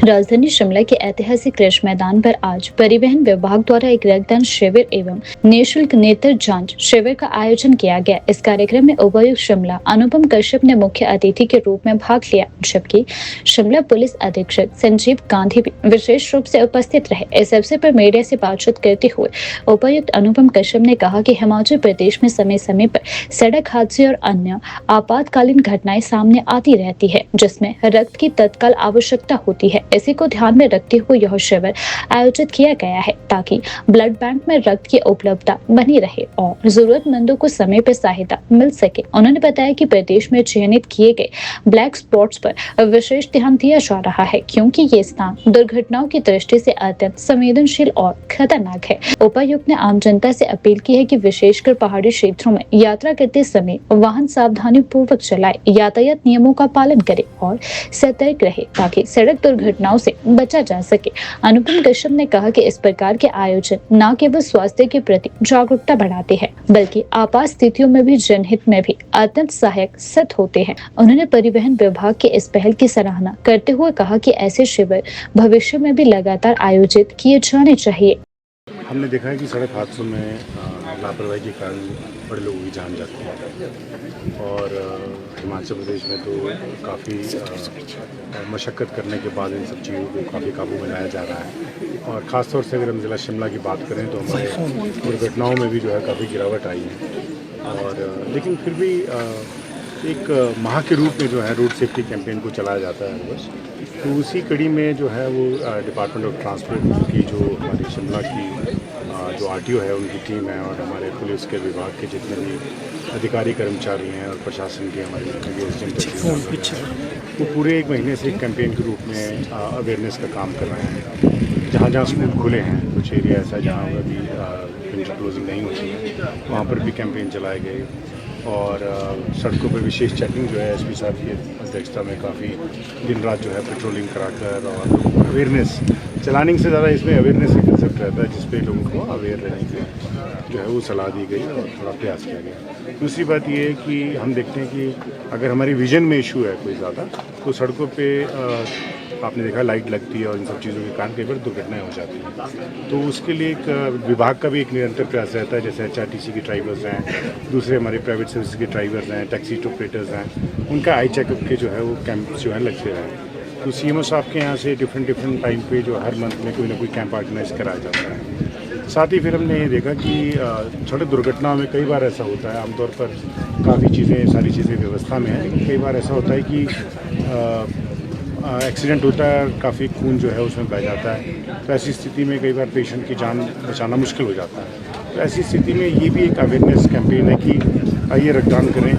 राजधानी शिमला के ऐतिहासिक रिज मैदान पर आज परिवहन विभाग द्वारा एक रक्तदान शिविर एवं निःशुल्क नेत्र जांच शिविर का आयोजन किया गया। इस कार्यक्रम में उपायुक्त शिमला अनुपम कश्यप ने मुख्य अतिथि के रूप में भाग लिया, जबकि शिमला पुलिस अधीक्षक संजीव गांधी भी विशेष रूप से उपस्थित रहे। इस अवसर पर मीडिया से बातचीत करते हुए उपायुक्त अनुपम कश्यप ने कहा कि हिमाचल प्रदेश में समय समय पर सड़क हादसे और अन्य आपातकालीन घटनाएं सामने आती रहती है, जिसमें रक्त की तत्काल आवश्यकता होती है। इसी को ध्यान में रखते हुए यह शिविर आयोजित किया गया है ताकि ब्लड बैंक में रक्त की उपलब्धता बनी रहे और जरूरतमंदों को समय पर सहायता मिल सके। उन्होंने बताया कि प्रदेश में चयनित किए गए ब्लैक स्पॉट्स पर विशेष ध्यान दिया जा रहा है, क्योंकि ये स्थान दुर्घटनाओं की दृष्टि से अत्यंत संवेदनशील और खतरनाक है। उपायुक्त ने आम जनता से अपील की है कि विशेषकर पहाड़ी क्षेत्रों में यात्रा करते समय वाहन सावधानी पूर्वक चलाए, यातायात नियमों का पालन करे और सतर्क रहे ताकि सड़क दुर्घटनाओं से बचा जा सके। अनुपम कश्यप ने कहा कि इस प्रकार के आयोजन न केवल स्वास्थ्य के प्रति जागरूकता बढ़ाते हैं, बल्कि आपात स्थितियों में भी जनहित में भी अत्यंत सहायक सिद्ध होते हैं। उन्होंने परिवहन विभाग के इस पहल की सराहना करते हुए कहा कि ऐसे शिविर भविष्य में भी लगातार आयोजित किए जाने चाहिए। हमने देखा है कि सड़क हादसों में लापरवाही के कारण बड़े लोगों की जान जाती है और हिमाचल प्रदेश में तो काफ़ी मशक्क़त करने के बाद इन सब चीज़ों को काफ़ी काबू में लाया जा रहा है। और ख़ास तौर से अगर हम ज़िला शिमला की बात करें तो हमारे दुर्घटनाओं में भी जो है काफ़ी गिरावट आई है। और लेकिन फिर भी एक माह के रूप में जो है रोड सेफ्टी कैंपेन को चलाया जाता है बस। तो उसी कड़ी में जो है वो डिपार्टमेंट ऑफ ट्रांसपोर्ट की जो हमारी शिमला की जो आरटीओ है उनकी टीम है और हमारे पुलिस के विभाग के जितने भी अधिकारी कर्मचारी हैं और प्रशासन के हमारे एसडीएम वो पूरे एक महीने से एक कैंपेन के रूप में अवेयरनेस का काम कर रहे हैं। जहाँ जहाँ स्कूल खुले हैं, कुछ एरिया ऐसा जहाँ अभी विंटर क्लोजिंग नहीं होती है, वहाँ पर भी कैंपेन चलाए गए और सड़कों पर विशेष चेकिंग जो है एसपी साहब की अध्यक्षता में काफ़ी दिन रात जो है पेट्रोलिंग कराकर और अवेयरनेस चलाने से ज़्यादा इसमें अवेयरनेस का कंसेप्ट रहता है, जिसपे लोगों को अवेयर रहने की जो है वो सलाह दी गई और थोड़ा प्रयास किया गया। दूसरी बात ये है कि हम देखते हैं कि अगर हमारी विजन में इशू है कोई ज़्यादा तो सड़कों पे आपने देखा लाइट लगती है और इन सब चीज़ों के कारण कई बार दुर्घटनाएं हो जाती हैं। तो उसके लिए एक विभाग का भी एक निरंतर प्रयास रहता है, जैसे एचआरटीसी के ड्राइवर्स हैं, दूसरे हमारे प्राइवेट सर्विस के ड्राइवर्स हैं, टैक्सी ऑपरेटर्स हैं, उनका आई चेकअप के जो है वो कैंप जो है लगते रहे। तो सीएमओ साहब के यहाँ से डिफरेंट टाइम पे जो हर मंथ में कोई ना कोई कैंप ऑर्गेनाइज कराया जाता है। साथ ही फिर हमने ये देखा कि छोटे दुर्घटनाओं में कई बार ऐसा होता है, आमतौर पर काफ़ी चीज़ें सारी चीज़ें व्यवस्था में हैं, लेकिन कई बार ऐसा होता है कि एक्सीडेंट होता है, काफ़ी खून जो है उसमें बह जाता है। तो ऐसी स्थिति में कई बार पेशेंट की जान बचाना मुश्किल हो जाता है। तो ऐसी स्थिति में ये भी एक अवेयरनेस कैंपेन है कि आइए रक्तदान करें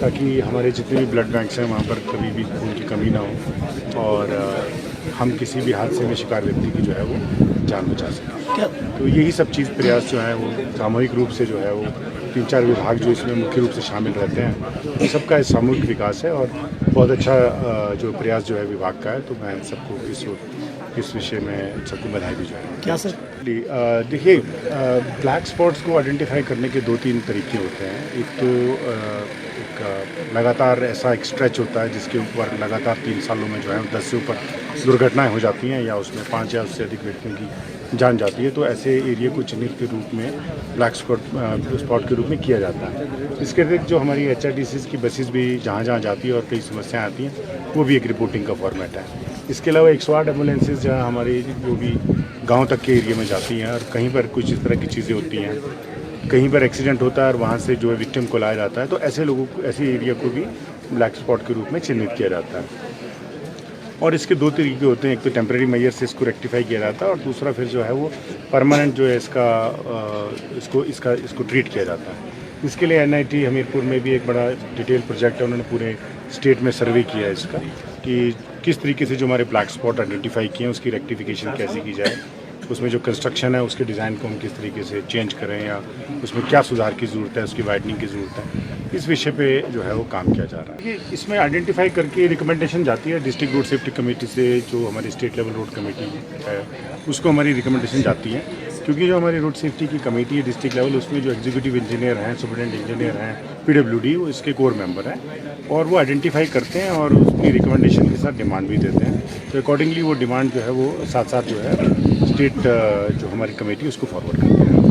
ताकि हमारे जितने भी ब्लड बैंक्स हैं वहाँ पर कभी भी खून की कमी ना हो और हम किसी भी हादसे में शिकार व्यक्ति की जो है वो जान बचा सकें। तो यही सब चीज़ प्रयास जो है वो सामूहिक रूप से जो है वो 3-4 विभाग जो इसमें मुख्य रूप से शामिल रहते हैं, सबका सामूहिक विकास है और बहुत अच्छा जो प्रयास जो है विभाग का है। तो मैं सबको इस विषय में सबको बधाई दी जाए। क्या सर? देखिए, ब्लैक स्पॉट्स को आइडेंटिफाई करने के 2-3 तरीके होते हैं। एक तो एक लगातार ऐसा एक स्ट्रेच होता है जिसके ऊपर लगातार 3 सालों में जो है 10 से ऊपर दुर्घटनाएं हो जाती हैं या उसमें 5 या उससे अधिक व्यक्तियों की जान जाती है। तो ऐसे एरिया को चिन्हित के रूप में ब्लैक स्पॉट के रूप में किया जाता है। इसके अतिरिक्त जो हमारी एचआरटीसी की बसेस भी जहाँ जहाँ जाती है और कई समस्याएं आती हैं, वो भी एक रिपोर्टिंग का फॉर्मेट है। इसके अलावा 108 एम्बुलेंसेज जहाँ हमारी जो भी गांव तक के एरिया में जाती हैं और कहीं पर कुछ इस तरह की चीज़ें होती हैं, कहीं पर एक्सीडेंट होता है और वहाँ से जो है विक्टिम को लाया जाता है, तो ऐसे लोगों को, ऐसे एरिया को भी ब्लैक स्पॉट के रूप में चिन्हित किया जाता है। और इसके 2 तरीके होते हैं, एक तो टेम्परेरी मेजर से इसको रेक्टिफाई किया जाता है और दूसरा फिर जो है वो परमानेंट जो है इसको ट्रीट किया जाता है। इसके लिए एनआईटी हमीरपुर में भी एक बड़ा डिटेल प्रोजेक्ट है, उन्होंने पूरे स्टेट में सर्वे किया है इसका कि किस तरीके से जो हमारे ब्लैक स्पॉट आइडेंटिफाई किए हैं उसकी रेक्टिफिकेशन कैसे की जाए, उसमें जो कंस्ट्रक्शन है उसके डिज़ाइन को हम किस तरीके से चेंज करें या उसमें क्या सुधार की ज़रूरत है, उसकी वाइडनिंग की ज़रूरत है, इस विषय पे जो है वो काम किया जा रहा है। इसमें आइडेंटिफाई करके रिकमेंडेशन जाती है डिस्ट्रिक्ट रोड सेफ्टी कमेटी से, जो हमारी स्टेट लेवल रोड कमेटी है उसको हमारी रिकमेंडेशन जाती है कि क्योंकि जो हमारी रोड सेफ्टी की कमेटी है डिस्ट्रिक्ट लेवल, उसमें जो एग्जीक्यूटिव इंजीनियर हैं, सुपरिटेंडेंट इंजीनियर हैं, पीडब्ल्यूडी, वो इसके कोर मेंबर हैं और वो आइडेंटिफाई करते हैं और उसकी रिकमेंडेशन के साथ डिमांड भी देते हैं। तो अकॉर्डिंगली वो डिमांड जो है वो साथ साथ जो है स्टेट जो हमारी कमेटी उसको फॉरवर्ड करते हैं।